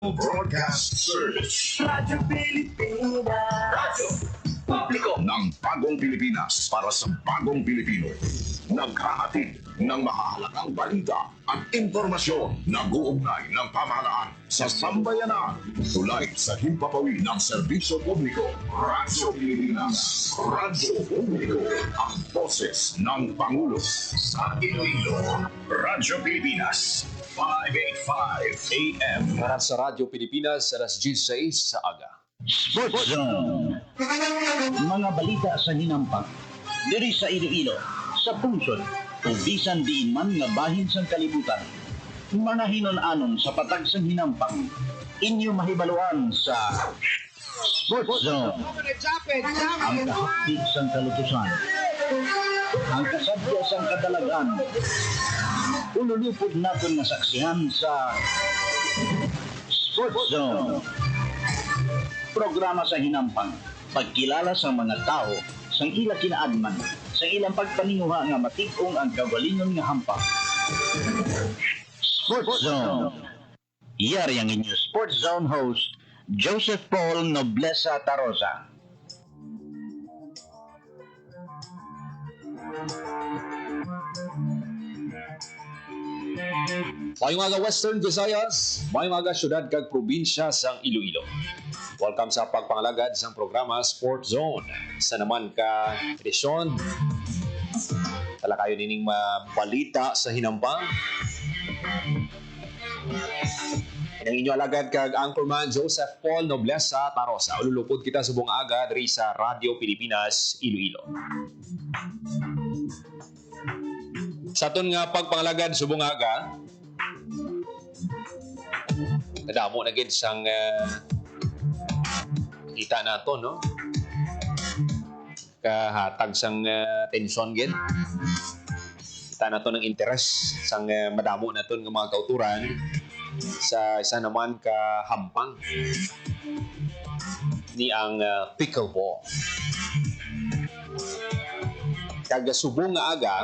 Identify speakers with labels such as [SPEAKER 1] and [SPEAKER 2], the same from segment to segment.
[SPEAKER 1] Broadcast Service.
[SPEAKER 2] Radyo Pilipinas.
[SPEAKER 1] Radyo Publiko ng Bagong Pilipinas para sa Bagong Pilipino. Naghahatid ng mahalagang balita at impormasyon na guugnay ng pamahalaan sa sambayanan. Tulay sa himpapawid ng serbisyo publiko. Radyo Pilipinas. Radyo Publiko. Ang boses ng Pangulo sa Iloilo. Radyo Pilipinas. 585 AM.
[SPEAKER 3] Harap sa Radyo Pilipinas, alas 16 sa aga.
[SPEAKER 4] Sports Zone. Mga balita sa hinampang. Diri sa Iloilo, sa Pungsod, o bisan diin man nga bahin sang kalibutan. Mga hinon-anon sa patag sang hinampang. Inyo mahibaluan sa Sports Zone. Ang kahapig sang kalutusan. Ang kasadya sang kadalagan. Ululupod natin na saksihan sa Sports Zone. Programa sa hinampang, pagkilala sa mga tao, sang ila kinaadman, sa ilang pagpaninguha nga matigong ang kagalingon nga hampang. Sports Zone. Iyari ang inyo Sports Zone host, Joseph Paul Noblesa Tarosa.
[SPEAKER 3] Mayong aga Western Visayas, mayong aga syudad kag probinsya sang Iloilo. Welcome sa pagpangalagad sang programa Sport Zone. Sa naman ka edisyon, tala kayo nining mabalita sa hinampang. Ang inyo alagad kag Anchorman Joseph Paul Noblesa Tarosa. Ululupod kita subong aga diri sa Radyo Pilipinas, Iloilo. Sa aton nga pagpangalagad subong aga, nadamo na gid sang kita nato, no? Kahatag sang tensyon gid. Kita nato ng interes sang madamo naton nga mga kauturan sa isa naman ka hampang ni ang pickleball. Kag subong nga aga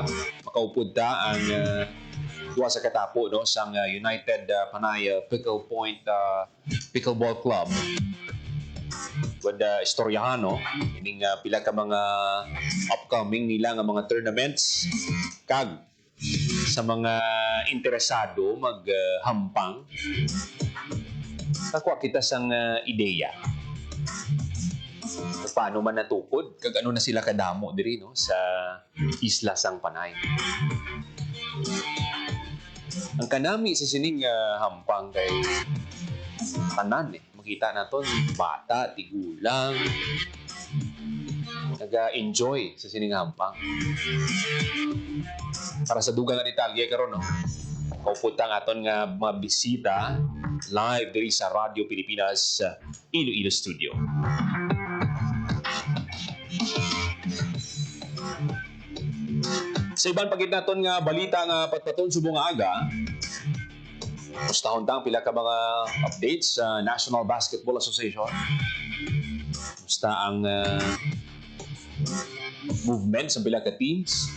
[SPEAKER 3] makaupod ta ang duwa sa katapo, no, sang United Panay Pickle Point Pickleball Club. Wanda istoryahan, no, ining pila ka mga upcoming nila nga mga tournaments kag sa mga interesado maghampang. Kakuha kita sang ideya paano man natukod kag ano na sila kadamo diri, no, sa Isla sang Panay. Ang kanami sa sining hampang kay tanan makita naton bata, tigulang nag-enjoy sa sining hampang. Para sa dugang nga detalye karon, no, mauputang aton nga mabisita live diri sa Radyo Pilipinas Iloilo Studio. Sa ibang pagit naton nga balita nga patpaton subong nga aga, mustahon tang pila ka mga updates sa National Basketball Association. Musta ang movement sa pila ka teams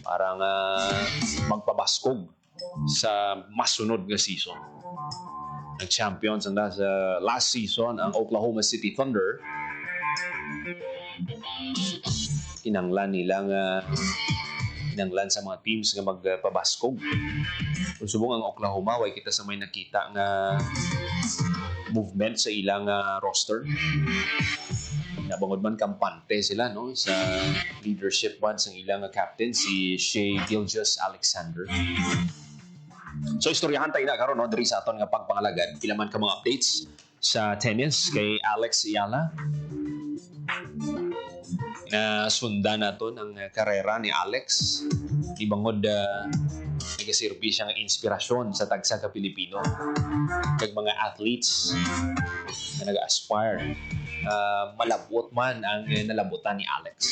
[SPEAKER 3] para nga magpabaskog sa masunod nga season. Nag-champions ang sa last season ang Oklahoma City Thunder. Kinanglan nilang kinanglan sa mga teams nga magpabaskog. Kung subong ang Oklahoma, way kita sa may nakita nga movement sa ilang roster. Nabangod man kampante sila, no, sa leadership man sa ilang captain si Shai Gilgeous-Alexander. So istoryahan tayo na karon, no, diri sa aton nga pagpangalagad. Pila man ka mga updates sa tennis kay Alex Ayala. Na sundan nato ang karera ni Alex. Ibangod nagaserbi siya ng inspirasyon sa tagsa ka Pilipino. Kag mga athletes na nag-aspire. Malabot man ang nalabutan ni Alex.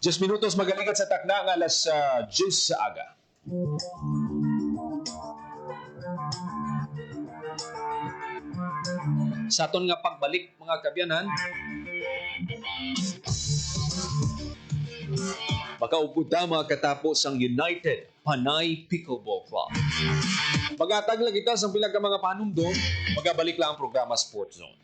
[SPEAKER 3] Just minutos magalikat sa takna ng alas 10 sa aga. Sa aton nga pagbalik mga kabyanan, makaupod ta mga katapos ang United Panay Pickleball Club. Magatag lang kita sa pila ka mga panumdom, magabalik lang ang programa Sports Zone.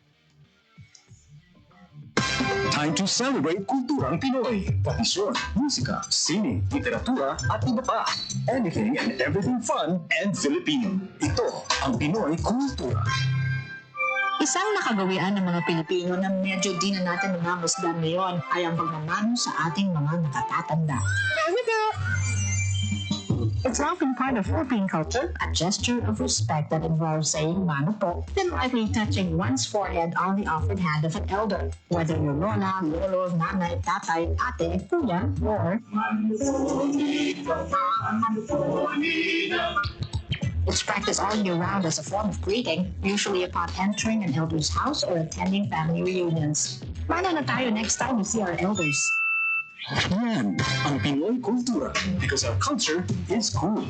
[SPEAKER 5] Time to celebrate kulturang Pinoy. Tradisyon, musika, sine, literatura, at iba pa. Anything and everything fun and Filipino. Ito ang Pinoy Kultura.
[SPEAKER 6] Isang nakagawian ng mga Pilipino na medyo di na natin namamasdan ngayon ay ang pagmamano sa ating mga nakatatanda. It's often part of Philippine culture, a gesture of respect that involves saying mano po, then lightly touching one's forehead on the offered hand of an elder, whether your lola, lolo, nanay, tatay, ate, kuya, or it's practiced all year round as a form of greeting, usually upon entering an elder's house or attending family reunions. Mano na tayo next time we see our elders.
[SPEAKER 5] Yan ang Pinoy Kultura because our culture is cool.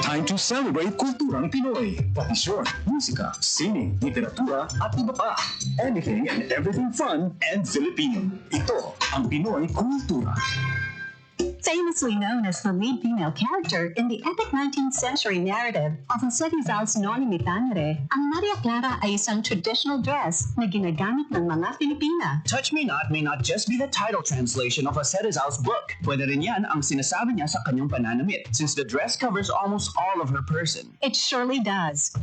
[SPEAKER 5] Time to celebrate kulturang Pinoy. Tradisyon, musika, sine, literatura, at iba pa. Anything and everything fun and Filipino. Ito ang Pinoy Kultura.
[SPEAKER 6] Famously known as the lead female character in the epic 19th century narrative of Jose Rizal's Noli Me Tangere, ang Maria Clara ay isang traditional dress na ginagamit ng mga Filipina.
[SPEAKER 7] Touch Me Not may not just be the title translation of Jose Rizal's book. Pwede rin yan ang sinasabi niya sa kanyang pananamit, since the dress covers almost all of her person.
[SPEAKER 6] It surely does.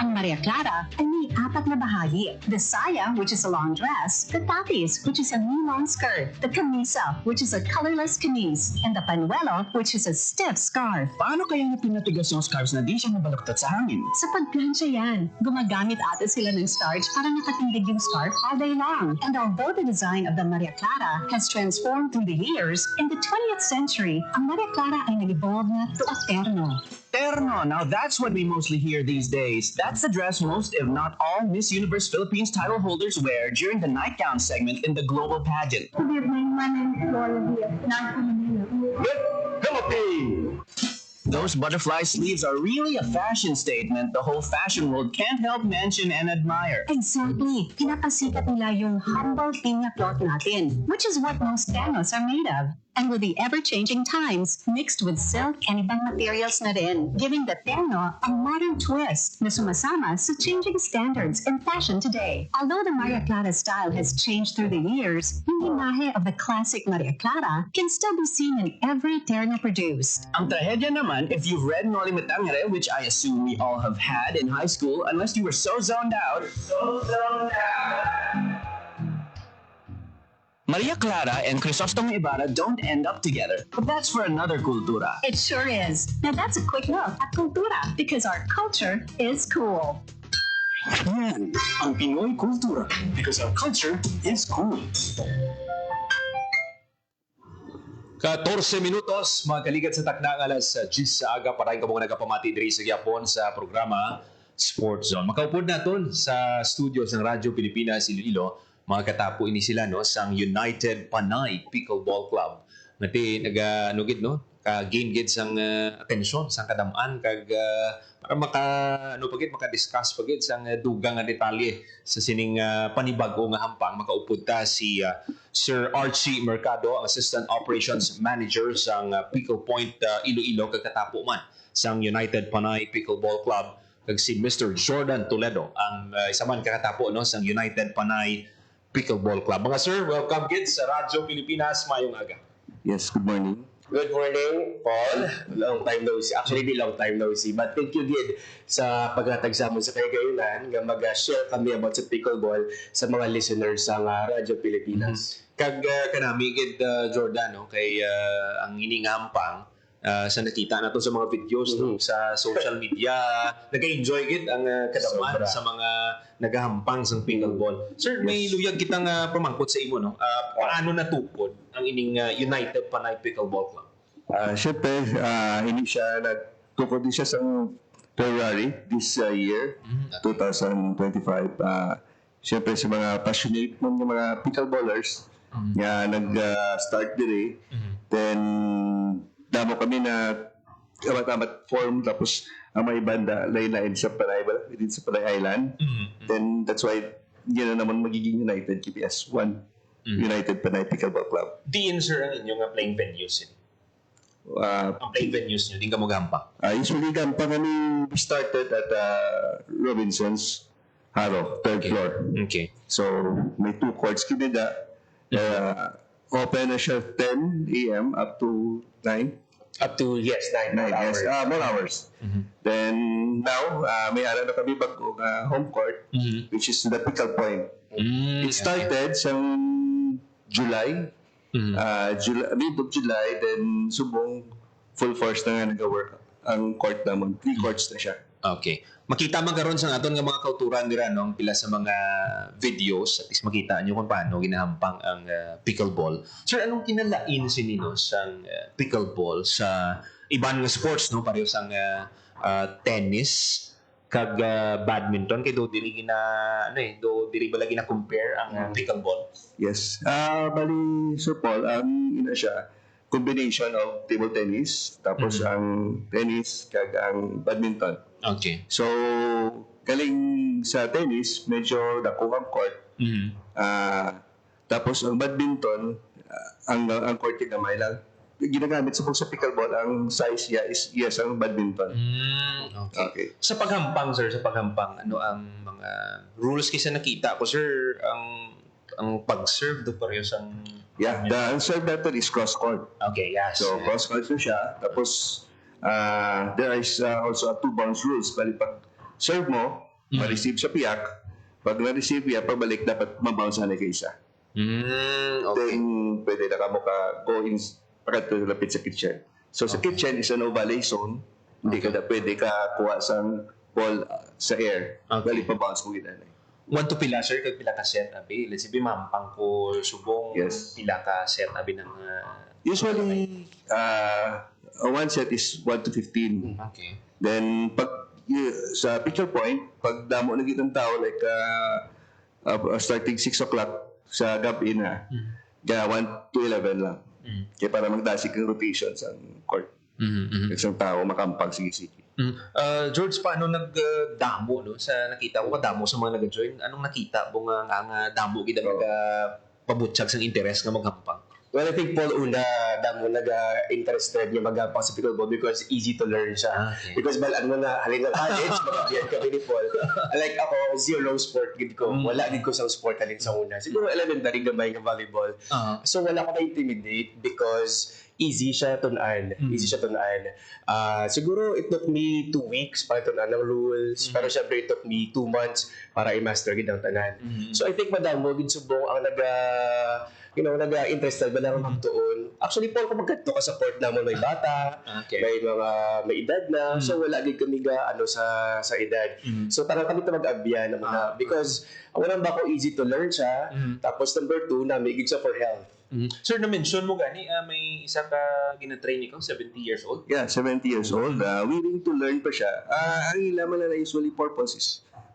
[SPEAKER 6] Ang Maria Clara ay may 4 na bahagi. The saya, which is a long dress, the tapis, which is a knee-long skirt, the camisa, which is a colorless camise, and the panuelo, which is a stiff scarf.
[SPEAKER 7] Paano kaya niya pinatigas yung scarves na di siya mabaluktot sa hangin?
[SPEAKER 6] Sa pagplansya yan, gumagamit ata sila ng starch para nakatindig yung scarf all day long. And although the design of the Maria Clara has transformed through the years, in the 20th century, ang Maria Clara ay nag-evolve na to a terno.
[SPEAKER 7] Terno, now that's what we mostly hear these days. That's the dress most, if not all, Miss Universe Philippines title holders wear during the nightgown segment in the global pageant.
[SPEAKER 6] Good evening, my name is Laura Diaz,
[SPEAKER 7] Those butterfly sleeves are really a fashion statement the whole fashion world can't help mention and admire.
[SPEAKER 6] Exactly. Pinapasikat nila yung humble pinya cloth natin, which is what most ternos are made of. And with the ever-changing times, mixed with silk and ibang materials na rin, giving the terno a modern twist na sumasama sa changing standards in fashion today. Although the Maria Clara style has changed through the years, yung imahe of the classic Maria Clara can still be seen in every terno produced.
[SPEAKER 7] Ang trahedya naman, if you've read Noli Me Tangere, which I assume we all have had in high school, unless you were so zoned out, Maria Clara and Crisostemo Ibarra don't end up together. But that's for another kultura.
[SPEAKER 6] It sure is. Now that's a quick look at kultura, because our culture is cool.
[SPEAKER 5] Yan ang Pinoy Kultura because our culture is cool.
[SPEAKER 3] 14 minutos, mga kaligat sa takdang alas 10 sa aga, parahin ka mga nagapamati diri sa Gyapon sa programa Sports Zone. Makaupod naton sa studios ng Radyo Pilipinas Iloilo, mga katapo ini sila no sang United Panay Pickleball Club. Ngati naganugid no ka-gain gid sang atensyon sang kadamaan kag para maka-discuss pagid sang dugang nga detalye sa sining panibago nga hampang makaupod ta si Sir Archie Mercado, ang Assistant Operations Manager sang Pickle Point Iloilo kag katapo man sang United Panay Pickleball Club kag si Mr. Jordan Toledo, ang isa man kakatapo no sang United Panay Pickleball Club. Mga sir, welcome kids sa Radyo Pilipinas. Mayong aga.
[SPEAKER 8] Yes, good morning.
[SPEAKER 9] Good morning, Paul. Long time no see. Actually, di long time no see. But thank you, Gid, sa pagkatagsa mo sa kagayunan nga mag-share kami about sa pickleball sa mga listeners sa Radyo Pilipinas.
[SPEAKER 3] Kag kanami, Gid Jordan, no? Kay ang iningampang sa nakita nato sa mga videos no, sa social media, nag-enjoy gid ang kadaman sa mga nagahampang sa pickleball. Sir, may luyag kitang pamangkot sa imo no. Paano natukod ang ining United Panay Pickleball Club?
[SPEAKER 8] Siyempre, hindi siya nagtukod din siya sa February this year, 2025. Siyempre sa mga passionate ng mga pickleballers nga nag-start dire. Then damo kami na amat-amat form tapos ang may banda lain-lain sa Panay, din sa Panay Island. Then that's why yun na naman magiging United KPS 1. United Panay Pickleball Club.
[SPEAKER 3] Diin, sir, ang inyong playing venues. Ang playing venues nyo, di ka magampang.
[SPEAKER 8] Usually, gampang kami started at Robinson's Haro, third floor.
[SPEAKER 3] Okay.
[SPEAKER 8] So, may 2 courts kinida. Open na siya 10 a.m. up to 9.
[SPEAKER 9] Up to, yes, 9
[SPEAKER 8] Yes,
[SPEAKER 9] hours.
[SPEAKER 8] more hours. Then, now, may ara na kami bagong home court, which is the Pickle Point. It started sa July, mid of July, then subong full force na nga nag-work ang court naman. 3 courts na siya.
[SPEAKER 3] Okay. Makita man karon sa aton nga mga kauturan dira no, ang pila sa mga videos at least makita nyo kung paano ginahampang ang pickleball. Sir, anong kinalain si Nino sa pickleball sa iban nga sports no, pareho sang tennis kag badminton kay do diri gina do diri bala gina compare ang pickleball.
[SPEAKER 8] Yes. Bali, Sir Paul, ang ina siya, combination of table tennis, tapos ang tennis kag ang badminton.
[SPEAKER 3] Okay.
[SPEAKER 8] So, galing sa tennis, medyo dako ang court. Tapos ang badminton, ang court gamay lang. Ginagamit sa pickleball, ang size niya is yes ang badminton. Okay.
[SPEAKER 3] Sa paghampang, sir, ano ang mga rules kasi nakita ko, sir, ang pag-serve do pareho sang
[SPEAKER 8] Yeah, the serve method is cross court.
[SPEAKER 3] Okay, yes.
[SPEAKER 8] So, cross court na siya. Tapos, there is also 2 bounce rules. Bali, pag serve mo, ma-receive sa piyak. Pag na-receive piyak, pabalik, dapat ma-bounce na kay isa.
[SPEAKER 3] Okay.
[SPEAKER 8] Then, pwede na ka mo go in, lapit sa kitchen. So, sa kitchen is a no volley zone. Hindi ka na pwede ka kuha sa ball sa air. Bali, pa-bounce mo ginanay.
[SPEAKER 3] 1 to pila, sir, kag pila ka set abi. Let's say, mampang ko subong
[SPEAKER 8] Yes.
[SPEAKER 3] pila ka set abi ng
[SPEAKER 8] Usually, one set is 1 to 15.
[SPEAKER 3] okay.
[SPEAKER 8] Then, sa picture point, pag damo na kitang tao, like starting 6 o'clock sa gabi na, kaya 1 to 11 lang. Kaya para magdasig ang rotation sa court. Isang tao makampang, sige.
[SPEAKER 3] George, paano nagdamo no? Sa nakita ko damo sa mga nag-join, anong nakita mo nga damo gid pabutsyag sang interes nga maghampang?
[SPEAKER 9] Well, I think Paul una damo interested niya magampang sa pickleball because easy to learn siya.
[SPEAKER 3] Okay.
[SPEAKER 9] Because balaan mo na halin na college, magabiyan kami ni Paul. Like ako, zero sport gid ko. Wala gid ko sa sport halin sa una. Siguro elementary gamay nga volleyball. So wala ko na-intimidate because easy siya tunan. Siguro it took me 2 weeks para tunan ng rules. Pero syempre it took me 2 months para i-master gid ang tanan. So I think madamo gid subong ang nag-interested ba lang magtuon. Actually, Paul, kung magkanto ka sa port naman, may bata, may edad na, so wala gid kami sa edad. So tarang kami ito mag-abya naman na because unang ba ko easy to learn siya, tapos number 2, may gid siya for health.
[SPEAKER 3] Sir, na-mention mo gani, may isa ka gina-train ikaw, 70 years old?
[SPEAKER 8] Yeah, 70 years old. Willing to learn pa siya. Ang ilaman na usually purpose is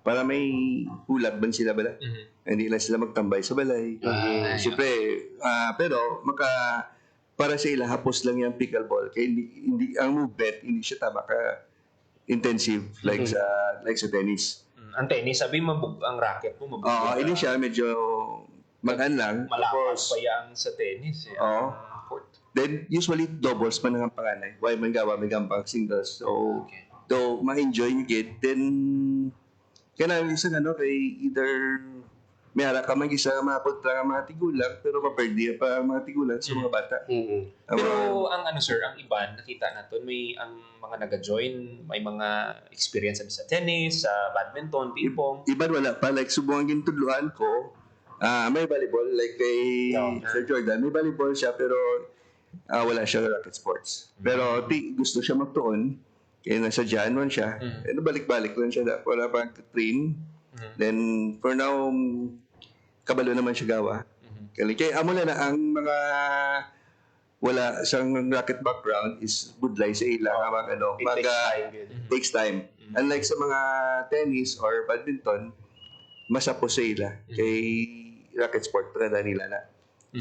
[SPEAKER 8] para may hulag ban sila bala. Hindi lang sila magtambay sa balay. Siyempre, pero para sa ila hapos lang yung pickleball. Kaya hindi ang movement hindi siya tama ka intensive like sa tennis.
[SPEAKER 3] Ang tennis, sabi ang racket mo mabug.
[SPEAKER 8] Hindi siya medyo magaan lang.
[SPEAKER 3] Malakas pa yang sa tennis. Court.
[SPEAKER 8] Then usually doubles man ang panganay. Why man gawa may gampang singles. So to ma-enjoy ni kid then kailangan isang kay either may harap ka mag-isa mapunta ang mga tigulang pero maperdi pa ang mga tigulang sa mga bata.
[SPEAKER 3] Pero ang sir, ang iban, nakita natin, may ang mga nag-join, may mga experience sa tennis, sa badminton, ping-pong.
[SPEAKER 8] Iban wala pa. Like subong ang ginutudluan ko, may volleyball. Like kay Sir Jordan, may volleyball siya pero wala siya racket sports. Pero gusto siya magtuon. Kaya nasa dyan man siya. Balik-balik lang siya. Wala pa train. Then, for now, kabalo naman siya gawa. Kaya amo na ang mga wala siyang racket background is budlay sa ila. Takes time. Unlike sa mga tennis or badminton, masapos sa ila. Kay racket sport, pagkada nila na.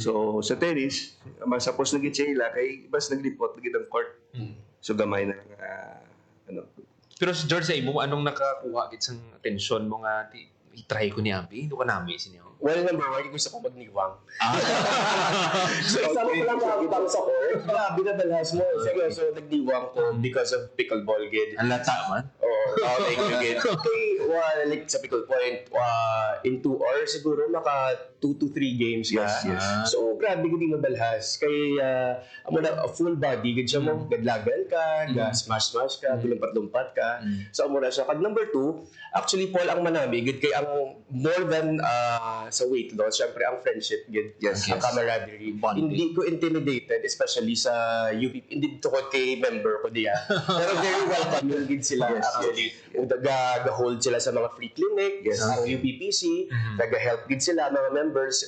[SPEAKER 8] So, sa tennis, masapos na gid sa ila. Kay bas naglipot na gid ang court. So, gamay na
[SPEAKER 3] Pero si George, sa imo, anong nakakuha gid sang atensyon mo nga i-try ko ni Abi. Ito ka namin siniyo.
[SPEAKER 9] Well, number one, gusto ko magniwang. So, isama ko lang makakitang sa court. Grabe na dalhas mo. Seryoso, nagniwang ko because of pickleball, gid.
[SPEAKER 3] Ang lata man.
[SPEAKER 9] Thank you, gid. Okay, like sa pickle point, in 2 hours siguro, maka 2 to 3 games ka.
[SPEAKER 8] Yes.
[SPEAKER 9] So, grabe gid yung dalhas. Kaya, amo na, full body, gid siya mo, gadlagan ka, smash ka, tulumpat-lumpat ka. So, amo na siya. Kag number 2, actually, Paul, ang manami, gid kay ang more than sa weight loss, syempre ang friendship, gid. Ang camaraderie.
[SPEAKER 3] Bonding.
[SPEAKER 9] Hindi ko intimidated, especially sa UP. Hindi to ko kay member ko diya. Pero very welcome gid sila. Actually, nag-hold sila sa mga free clinic, ang UPPC, nag-help gid sila, mga members,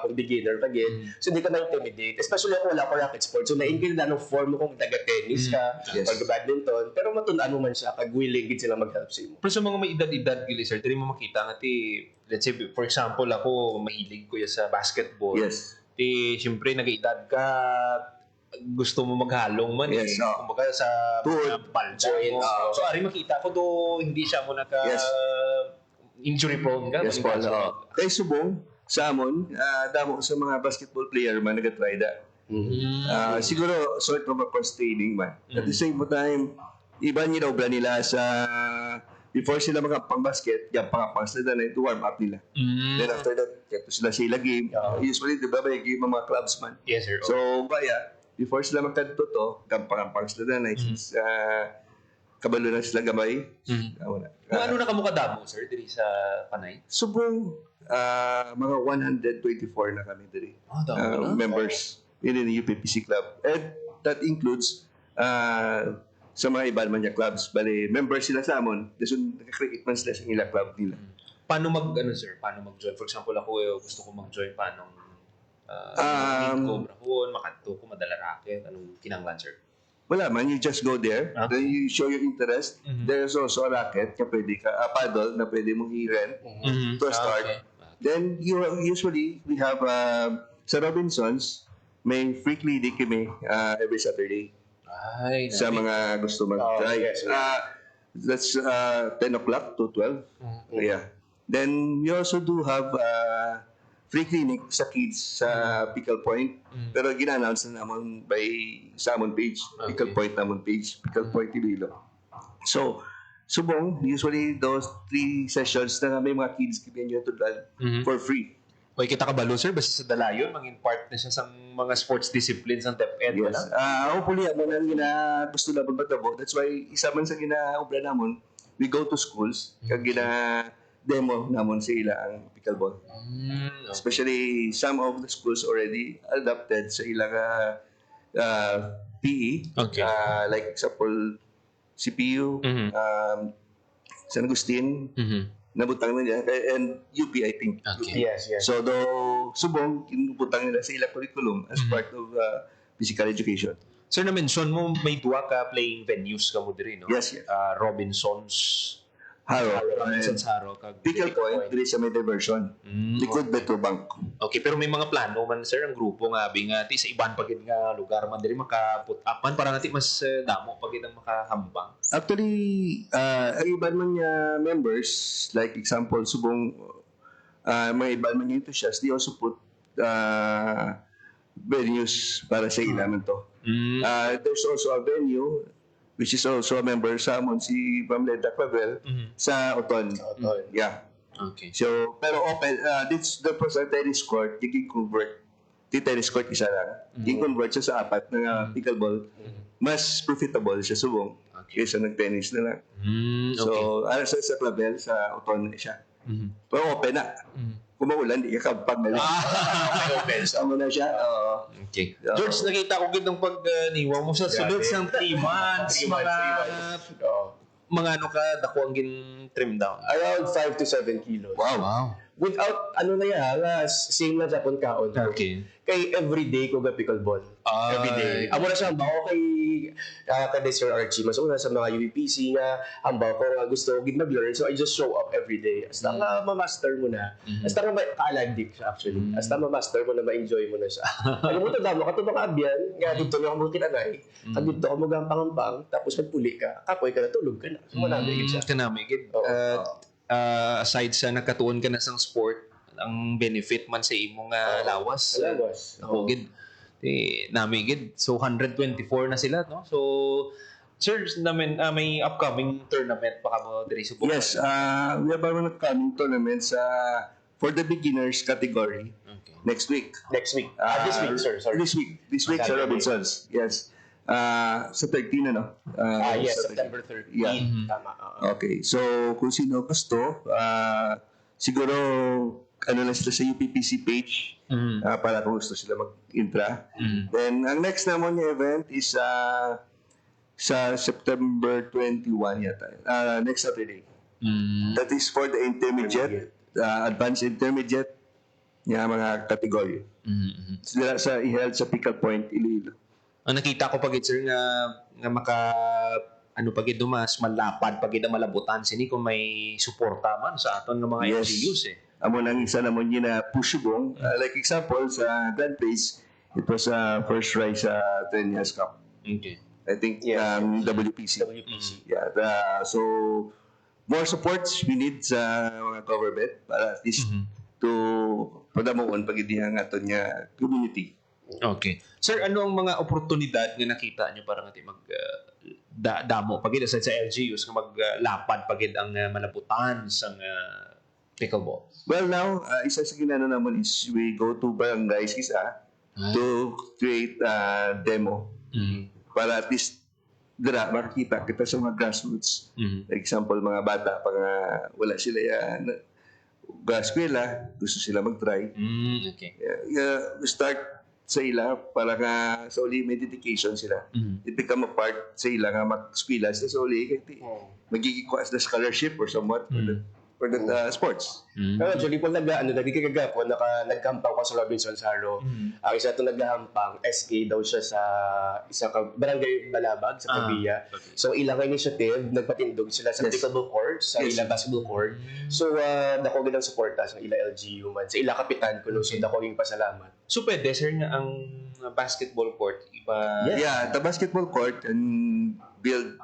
[SPEAKER 9] kung beginner ka gid. So, hindi ka na-intimidate. Especially kung wala ko racket sport. So, na-intimidate ng form mo kung taga-tennis ka, pag-badminton. Pero matunan mo man siya, kag-willing gid sila mag-help sa imo.
[SPEAKER 3] Pero sa mga may edad-edad, gili sir, dili mo makita nga let's say, for example, ako, mahilig ko sa basketball.
[SPEAKER 8] Yes.
[SPEAKER 3] Siyempre, nag-edad ka, gusto mo maghalong man.
[SPEAKER 8] Yes,
[SPEAKER 3] Kumbaga sa balda mo. So, ari makita ko do hindi siya mo injury prone ka.
[SPEAKER 8] Yes, Paul. Kay Subong, sa amon, damo sa mga basketball player man nag-try da. Siguro, sort of a cross-training man. At the same time, iba nila obra nila sa before sila pang-basket, pang-pass na na ito, warm up nila. Then after that, keto sila game. Usually, di ba, may game mga clubs man.
[SPEAKER 3] Yes, sir.
[SPEAKER 8] So, before sila magkanto to, pang-pang sila na, since kabalo na sila gamay.
[SPEAKER 3] Ano na kamukha damo, sir, diri sa Panay?
[SPEAKER 8] Subong, mga 124 na kami diri. Members in the UPPC club. And that includes sa mga iba naman niya clubs. Bali, members sila sa amon. Dasun, nakakreate man sila sa ilang club nila.
[SPEAKER 3] Paano mag-join? For example, ako gusto ko mag-join. Paano ko, makanto ko, madala racket. Anong kinanglan, sir?
[SPEAKER 8] Wala man, you just go there.
[SPEAKER 3] Okay.
[SPEAKER 8] Then you show your interest. There's also a racket na pwede ka, paddle na pwede mong i-rent to start.
[SPEAKER 3] Okay.
[SPEAKER 8] Then, usually, we have, sa Robinsons, may free clinic kami every Saturday.
[SPEAKER 3] Ay,
[SPEAKER 8] Sa mga gusto mag-try.
[SPEAKER 9] Yes.
[SPEAKER 8] That's 10 o'clock to 12. Yeah. Then, we also do have free clinic sa kids sa Pickle Point. Pero gina-announce na naman sa amon page. Pickle Point namon page. Pickle Point Iloilo. So, subong, usually those 3 sessions na may mga kids kibigyan nyo for free.
[SPEAKER 3] Okay, kita ka balo, sir? Basta sa Dalayon, maging part na siya sa mga sports disciplines ng DepEd.
[SPEAKER 8] Yes. Hopefully, ano na gusto na pagbatabo. That's why, isa man sa gina-obra namon, we go to schools, kag gina-demo namon sa ila ang pickleball. Especially, some of the schools already adapted sa ilang PE.
[SPEAKER 3] Okay.
[SPEAKER 8] Like example, CPU, San Agustin, nabutang na niya, and UP, I think.
[SPEAKER 3] Okay.
[SPEAKER 9] Yes.
[SPEAKER 8] So, subong, kinubutang nila sa ilang curriculum as part of physical education.
[SPEAKER 3] Sir, na-mention mo, may duwa ka playing venues ka mo diri, no?
[SPEAKER 8] Yes.
[SPEAKER 3] Robinsons
[SPEAKER 8] Haro.
[SPEAKER 3] Robinsons Haro.
[SPEAKER 8] Pickle Point, dili sa may diversion. Liquid Metro Bank.
[SPEAKER 3] Okay, pero may mga plano man, sir, ang grupo nga, ti sa iban pagid nga lugar man diri maka-put up man para natin mas damo pagid ang makahambang.
[SPEAKER 8] Actually, ang iban man niya members, like example, subong mga iban man niya enthusiasts, they also put venues para sa ilaman to. There's also a venue which is also a member sa amon, si Pamela Clavel, sa Oton. Yeah.
[SPEAKER 3] Okay.
[SPEAKER 8] So, pero open, this the first tennis court, you convert. Di tennis court isa lang. You convert siya sa 4 na pickleball. Mas profitable siya subong kaysa nag-tennis na lang. So, sa Clavel, sa Oton siya. Pero open na. Kung maulan, di ka kapag
[SPEAKER 3] Open.
[SPEAKER 8] Sama na siya.
[SPEAKER 3] Okay. George, nakita ko gitong pag-niwa mo sa sunod sa 3 months. Mga ano ka, dako ang trim down.
[SPEAKER 9] Around 5 to 7 kilos.
[SPEAKER 3] Wow.
[SPEAKER 9] Without, same na Japon kaon.
[SPEAKER 3] Okay.
[SPEAKER 9] Kay everyday ko ga pickleball. Everyday. Amo na siya, bao kay Sir Archie. Mas una sa mga UPPC nga, ang bao ko nga gusto ko mag-learn. So I just show up everyday. Hasta nga ma-master mo na. Hasta nga ka-addict siya actually. Hasta ma-master mo na, ma-enjoy mo na siya. Alam mo ito, damo ka ito mga abyan. Nga dito na mo kinanay. Kag dito ka mo gampang-ampang. Tapos magpuli ka. Kapoy ka na, tulog ka na. So manamigid siya.
[SPEAKER 3] Kanamigid. aside sa nakatuon ka na sang sport, ang benefit man sa imong lawas.
[SPEAKER 9] Lawas.
[SPEAKER 3] Ako gid. Nami gid. So 124 na sila, no? So sir, namin may upcoming tournament pa kamo diri sa Bukal.
[SPEAKER 8] Yes, we have an upcoming tournament for the beginners category
[SPEAKER 3] Okay.
[SPEAKER 8] next week.
[SPEAKER 9] Next week. This week, sir. Sorry.
[SPEAKER 8] This week sa Robinsons. Yes. Sa 13 ano?
[SPEAKER 9] Yes,
[SPEAKER 8] sa 13.
[SPEAKER 9] September 13.
[SPEAKER 8] Yeah.
[SPEAKER 9] Tama.
[SPEAKER 8] Okay. So, kung sino gusto, siguro ano lang sila sa UPPC page para kung gusto sila mag-intra. Then, ang next naman yung event is sa September 21 yata. Next Saturday. That is for the intermediate, advanced intermediate, mga kategory. Sila sa i-held sa Pickle Point, Iloilo.
[SPEAKER 3] Ang nakita ko pagit sir nga maka pagid dumas malapad pagid na malabutan sini kung may suporta man sa aton nga mga
[SPEAKER 8] Yes.
[SPEAKER 3] LGUs
[SPEAKER 8] Amo nang isa naman yun na pushubong. Like example, sa Grand Place, it was first rise sa 10 years cup.
[SPEAKER 3] Okay.
[SPEAKER 8] I think
[SPEAKER 9] Yeah.
[SPEAKER 8] WPC. Yeah. So, more supports we need sa mga government para at least to padamuon pagidihang aton nga community.
[SPEAKER 3] Okay. Sir, ano ang mga oportunidad nga nakita nyo para nga mag damo pagid sa LGUs nga maglapad pagid ang malabutan sa pickleball?
[SPEAKER 8] Well, now, isa sa ginano naman is we go to barangays to create a demo para at least makikita kita sa mga grassroots. For example, mga bata pag wala sila eskwela, gusto sila mag-try.
[SPEAKER 3] Okay.
[SPEAKER 8] We start sa ila para nga sa uli may dedication sila. It become a part sa ila nga mag-eskwela sila sa uli kasi magiging as the scholarship or somewhat for the sports.
[SPEAKER 9] Pero actually, po nagkikagapo, nagkampang ko sa Robinsons Haro. Ang isa itong naghahampang, SK daw siya sa isang barangay Balabag sa Pabia. So, ilang initiative, nagpatindog sila sa pickleball court, sa ilang basketball court. So, dako ginang suporta sa ilang LGU man. Sa ilang kapitan ko, so dako ginang pasalamat.
[SPEAKER 3] So pwede sir nga ang basketball court iba
[SPEAKER 8] Yeah, the basketball court and build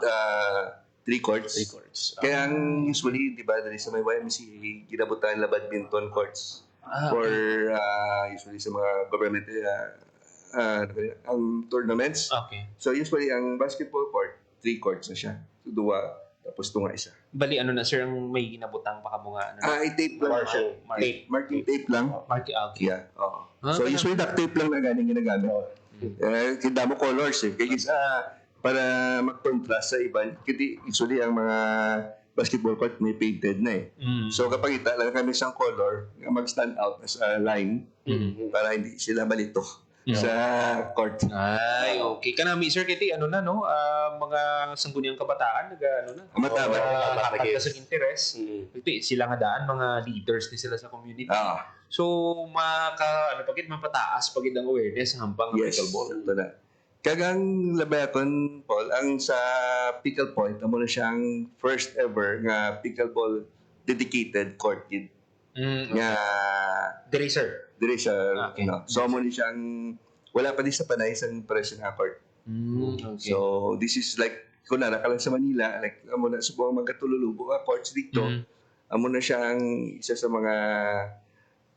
[SPEAKER 8] 3 courts.
[SPEAKER 9] 3 courts.
[SPEAKER 8] Kaya ang usually, di ba, dali sa may YMCA, ginabutan na badminton courts for usually sa mga government ang tournaments.
[SPEAKER 3] Okay.
[SPEAKER 8] So usually, ang basketball court, 3 courts na siya. So, 2, tapos 2 nga isa.
[SPEAKER 3] Bali ano na sir ang may ginabutang pa kamo nga
[SPEAKER 8] I-tape lang. Marking tape lang.
[SPEAKER 3] Marky out.
[SPEAKER 8] Yeah, oo. So usually, duct tape lang na ganing ginagamit. Kinda mo colors Kaya isa, para mag-contrast sa iba, kasi usually ang mga basketball court may painted na So kapag ita lang kami isang color, mag-stand out as a line para hindi sila malito sa court.
[SPEAKER 3] Ay, okay. Kanami sir kiti mga sangguniang kabataan hakat sa interes. Iti sila nga daan mga leaders ni sila sa community. So mapataas pagid ang awareness ng hampang pickleball.
[SPEAKER 8] Ito na. Kagang labaton, Paul, ang sa Pickle Point, amo na siyang first ever nga pickleball dedicated court kid. Nga
[SPEAKER 3] Dire sir.
[SPEAKER 8] dire siya,
[SPEAKER 3] Okay.
[SPEAKER 8] So amo ni siyang wala pa di sa panay sa presyo nga court.
[SPEAKER 3] Okay.
[SPEAKER 8] So this is like kung nara ka lang sa Manila, like amo na subong magkatululubo nga courts dito. Amo na siyang isa sa mga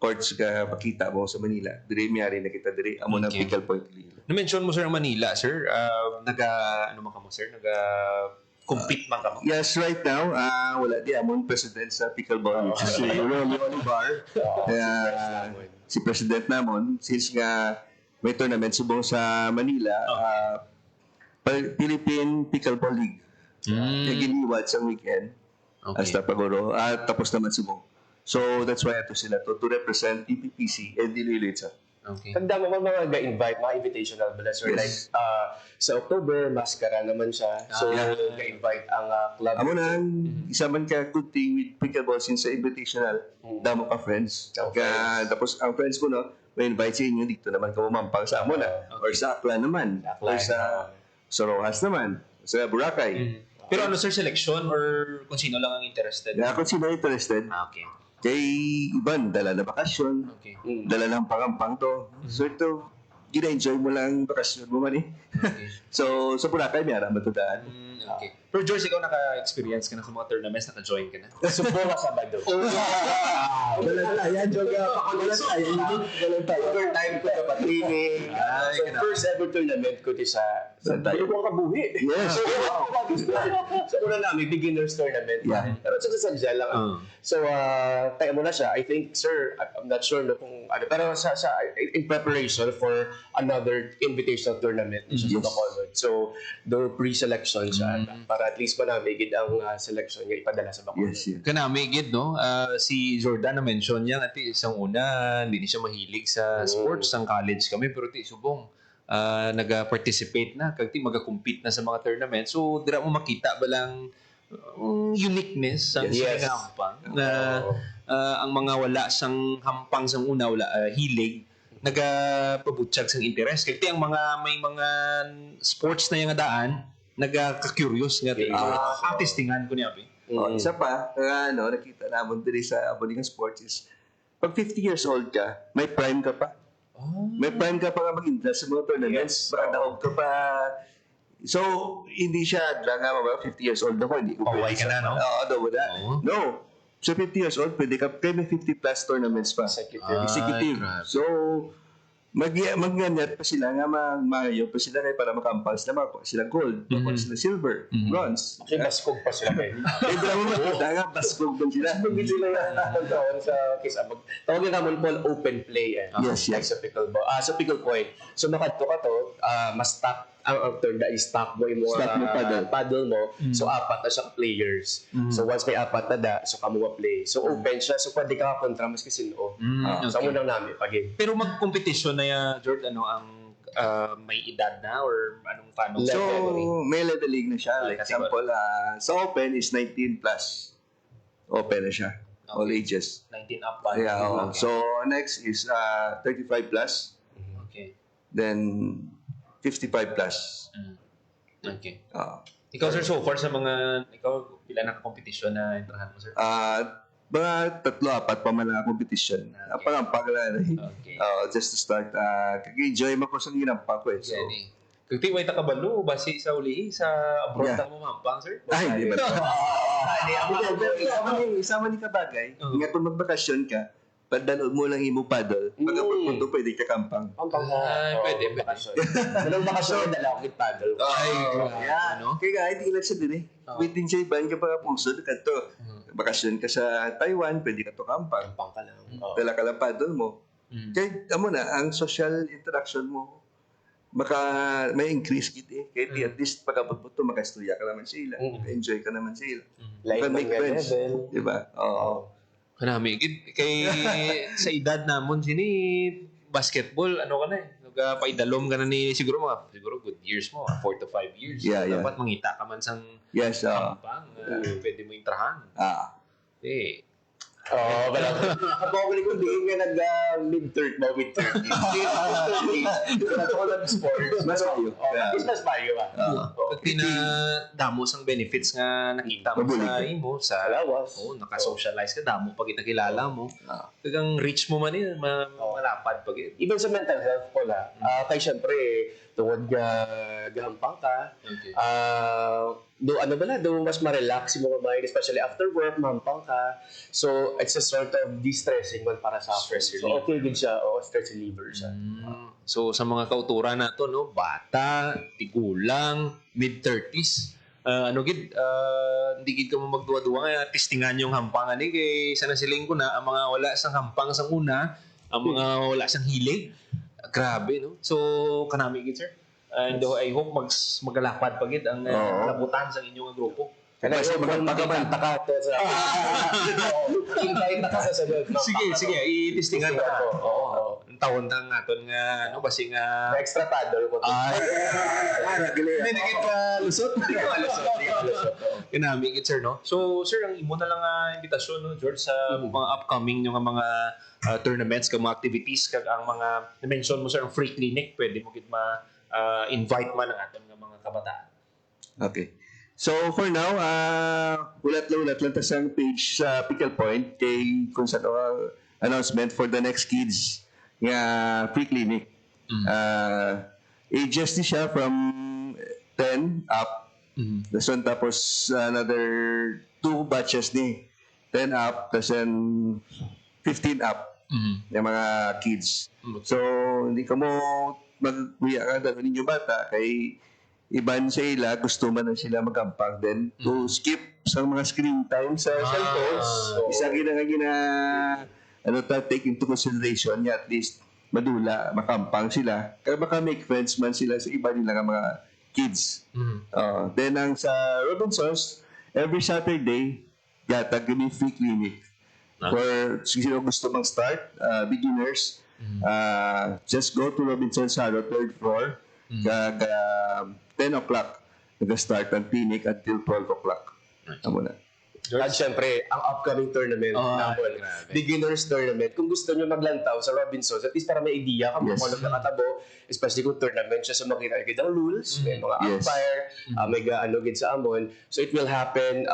[SPEAKER 8] courts ka makita mo sa Manila. Dire miyari na kita dire amo na
[SPEAKER 3] Okay.
[SPEAKER 8] Pickle Point.
[SPEAKER 3] Na-mention mo sir ang Manila, sir. Compete man ka mo?
[SPEAKER 8] Yes, right now, wala di amon president sa pickleball, which is si Rolly Olivar. Si president namon, since nga may tournament subong sa Manila, Philippine Pickleball League. Giniwad sa weekend. Hasta paguro. Tapos naman subong. So, that's why ito sila to represent PPPC and Iloilo.
[SPEAKER 3] Okay.
[SPEAKER 9] Tanda mo mga ga-invite, mga invitational bala, sir.
[SPEAKER 8] Yes.
[SPEAKER 9] Like, sa October, maskara naman siya. So, ga-invite ang club.
[SPEAKER 8] Amo na, isa man ka good thing with pickleball since sa invitational, damo ka friends. Tapos ang friends ko, may invite sa inyo, dito naman ka umampang sa amo na. Or sa Aklan naman. Or sa Rojas naman. Sa Boracay.
[SPEAKER 3] Pero ano sir, selection or kung sino lang ang interested?
[SPEAKER 8] Kung sino interested,
[SPEAKER 3] Okay.
[SPEAKER 8] kay iban, dala na bakasyon,
[SPEAKER 3] Okay.
[SPEAKER 8] dala ng pangampang to. So ito, gina-enjoy mo lang bakasyon mo man eh. So, sa Boracay, may araman to daan.
[SPEAKER 3] Okay. Pero George, ikaw naka-experience ka na sa mga tournaments, naka-join ka na.
[SPEAKER 9] Subong ka Sabado. Walang tayo, Joga. Walang tayo. Walang tayo. Overtime ko ka pa training. So, first ever tournament ko di sa
[SPEAKER 8] tayo.
[SPEAKER 9] Bulong Kabuhi.
[SPEAKER 8] Yes.
[SPEAKER 9] So, una namin, beginners tournament.
[SPEAKER 8] Yeah.
[SPEAKER 9] Pero sa sadya lang. So, tayo mo na siya. I think, sir, I'm not sure no, kung ano. Pero in preparation for another invitational tournament, siya sa Bacolod. So, the pre-selection siya. Para at least manamigid ang selection niya ipadala sa Bacolod.
[SPEAKER 8] Yes, yes.
[SPEAKER 3] Kanami, gid, no? Si Jordan na-mention niya at isang una, hindi siya mahilig sa sports. Ang college kami, pero subong nag-participate na, kagti mag-compete na sa mga tournament. So, dira mo makita ba lang uniqueness sa
[SPEAKER 9] Yes.
[SPEAKER 3] hampang na ang mga wala sang hampang sang una, wala hilig, nagapabutsyag sang interest. Kagti ang may mga sports na yung daan, nagka-curious nga. Testingan ko niya,
[SPEAKER 8] Isa pa, nakita namin din sa Abolingan Sports is, pag 50 years old ka, may prime ka pa. May prime ka pa nga mag-invest sa mga tournaments. Baka naog ka pa. So, hindi siya lang nga, 50 years old ako, hindi ko
[SPEAKER 3] Paway ka na, no?
[SPEAKER 8] Oo, wala. No. So, 50 years old, pwede may 50 plus tournaments pa. Executive. So, magnyanyat pa sila nga, mayo pa sila ngayon para makampals na makuha sila gold, makuha sila silver, bronze.
[SPEAKER 9] Kasi baskog pa sila kayo.
[SPEAKER 8] Kaya mo makita nga, baskog ba sila?
[SPEAKER 9] Baskog sila yung taon sa Kisabag. Tawagin naman po open play.
[SPEAKER 8] Yes,
[SPEAKER 9] like
[SPEAKER 8] yes.
[SPEAKER 9] sa pickleball. Sa pickle point. So makadto ka to, mas stock ang turn is stock mo yung
[SPEAKER 8] Stock mo
[SPEAKER 9] paddle mo. So apat na siya players. So once may apat na so kamuha play. So open siya. So pwede ka kontra mas kasi no. So amo lang namin pag
[SPEAKER 3] Pero mag-competition na yan, George, ang may edad na or anong paano?
[SPEAKER 8] So, may leveling na siya. Like
[SPEAKER 3] Category.
[SPEAKER 8] example, sa open is 19 plus. Open na siya. All ages.
[SPEAKER 3] 19 up ba?
[SPEAKER 8] Yeah,
[SPEAKER 3] Okay.
[SPEAKER 8] So, next is 35 plus.
[SPEAKER 3] Okay.
[SPEAKER 8] Then, 55 plus.
[SPEAKER 3] Okay.
[SPEAKER 8] Uh,
[SPEAKER 3] Ikaw, sir, so far sa mga, pila na competition na entrahan mo, sir?
[SPEAKER 8] mga 3-4 pa man ang competition.
[SPEAKER 3] Okay.
[SPEAKER 8] Pang-ampag lang.
[SPEAKER 3] Okay.
[SPEAKER 8] Just to start, kag-enjoy mo ko sa ginampag ko eh. So,
[SPEAKER 3] Kagti, may takabalo, basi sa uli, sa abroad
[SPEAKER 8] Yeah.
[SPEAKER 3] na mampang, sir?
[SPEAKER 8] hindi ba? Isama ni kabagay. Nga kung magbakasyon ka, padanood mo lang imo paddle. Pagkapunto, pwede ka kampang.
[SPEAKER 3] Pwede.
[SPEAKER 9] Walang bakasyon, dala ako with paddle.
[SPEAKER 8] Kaya hindi lang siya din eh. Within siya, iban ka pa puso, kanto. Bakasyon ka sa Taiwan, pwede ka to kampang.
[SPEAKER 9] Kampang ka lang.
[SPEAKER 8] Dala ka lang paddle mo. Kaya, amo na, ang social interaction mo, baka may increase kit eh. Kaya at least pagkabot mo makasturya ka naman sila. Enjoy ka naman sila.
[SPEAKER 9] Like
[SPEAKER 8] Can make friends.
[SPEAKER 9] level.
[SPEAKER 8] Diba? Oo.
[SPEAKER 3] Kanami, kay sa edad namon sini basketball, ano ka na eh. Paidalom ka na ni siguro good years mo, 4 to 5 years.
[SPEAKER 8] Yeah, yeah.
[SPEAKER 3] Dapat mangita ka man sang
[SPEAKER 8] Yes.
[SPEAKER 3] kampang, pwede mo intrahan. Eh,
[SPEAKER 9] Wala. Ako ko din nga mid-30 ba mid-30. Mid-30s. Ako lang sports.
[SPEAKER 8] Mas payo.
[SPEAKER 9] Mas payo ba?
[SPEAKER 3] pagti na damo sang benefits nga nakita mo
[SPEAKER 8] Mabulig
[SPEAKER 3] sa
[SPEAKER 8] ka.
[SPEAKER 3] imo sa
[SPEAKER 9] Lawas.
[SPEAKER 3] naka-socialize ka, damo pag kilala mo. Kagang reach mo man yun, malapad pag
[SPEAKER 9] Even sa mental health ko na, kay syempre, tungod gahampang ka,
[SPEAKER 3] Okay.
[SPEAKER 9] do mas ma-relax yung mga mind, especially after work, mahampang ka. So, it's a sort of de-stressing man para sa
[SPEAKER 3] Stress
[SPEAKER 9] So,
[SPEAKER 3] relief.
[SPEAKER 9] okay din siya, stress reliever siya.
[SPEAKER 3] So sa mga kauturan nato no, bata, tigulang, mid-30s. Hindi gid ka mo magduwa-duwa nga testingan yung hampangan ni kay sa nasiling ko na ang mga wala sang hampang sang una, ang mga wala sang hilig. Grabe no. So kanami gid sir. And I hope magalapad pa gid ang labutan sa inyong grupo.
[SPEAKER 9] Kaya
[SPEAKER 8] Basta magpagaman.
[SPEAKER 9] Takato sa... Hintay na ka sa sunod.
[SPEAKER 3] Sige, itestingan
[SPEAKER 9] Testingan
[SPEAKER 3] ka.
[SPEAKER 9] ko. Oo.
[SPEAKER 3] Ang taon tang aton nga basi nga
[SPEAKER 9] May extra paddle ko.
[SPEAKER 3] may nagit ka lusot. Kinami gid sir no. So sir, ang imo na lang imbitasyon no George sa mga upcoming yung mga tournaments kag mga activities kag ang mga na-mention mo sir ang free clinic, pwede mo gid invite man ang aton nga mga kabataan.
[SPEAKER 8] Okay. So, for now, ulat lang ta sa page sa Pickle Point kay kung sa announcement for the next kids nga free clinic. Ages ni siya from 10 up. Tapos tapos another 2 batches ni 10 up, tapos 15 up yung mga kids. So, hindi ka mo mag-uya ka dahil ninyo bata kay iban sa ila, gusto man na sila magampang then to skip sa mga screen time sa cellphones. Isa take into consideration niya at least madula, makampang sila. Kaya baka make friends man sila sa iba nila nga mga kids. Then ang sa Robinsons, every Saturday, yatag kami free clinic. For sino gusto mang start, beginners, just go to Robinsons Haro, 3rd floor, 10 o'clock, nag-start ang clinic until 12 o'clock. Amo na.
[SPEAKER 9] At syempre, ang upcoming tournament namin, beginners tournament, kung gusto nyo maglantaw sa Robinsons, at least para may idea ka kung ano nakatabo, especially kung tournament siya sa makita ang rules, may mga umpire, may gaanogin sa amon. So it will happen